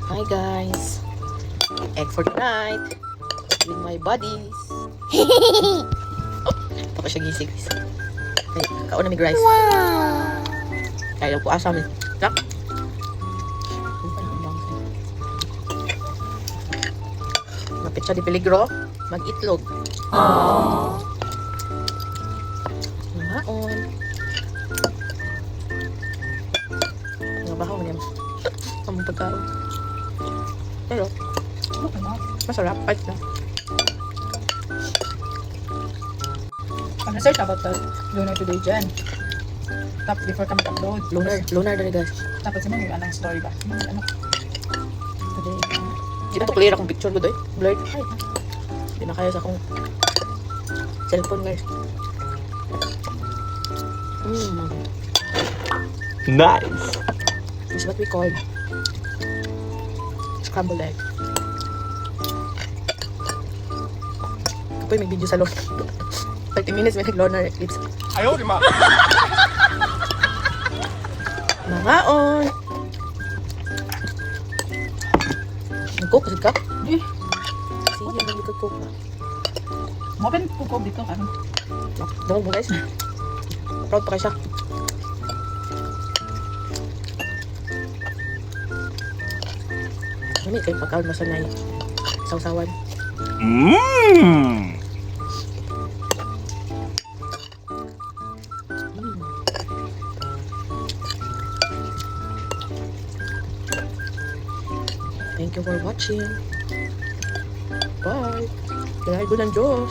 Hi guys! Egg for tonight with my buddies. Tapos siya gisig. Ay, kauna may rice. Wow! Kaya lang po asam. Tak? Mapit siya di peligro. Mag-itlog. Aww. Maon. Nabahaw niya. Ang pagkaon. Pero, masarap. Ayos na. Research about the lunar today, Jen. Tapos before kami upload. Lunar na guys. Tapos yun yung anong story ba? Ano? Today. Hindi na to clear akong picture ko doy. Blurred. Ay, hindi na kaya sa akong cellphone guys. Nice. This is what we call scrambled egg. Kapoy may video sa loob. 30 minutes may nag-loner clips. Ayaw, di ma. Nangaon! Nag-cook kasi ka? Eh, Sige, nag-cook na. open ko dito. Ano? Dungog mo guys. Proud pa kayo siya. Hindi kayo pagkaon masanay. Sausawan. Mmm. Thank you for watching. Bye. Kaya ng Diyos.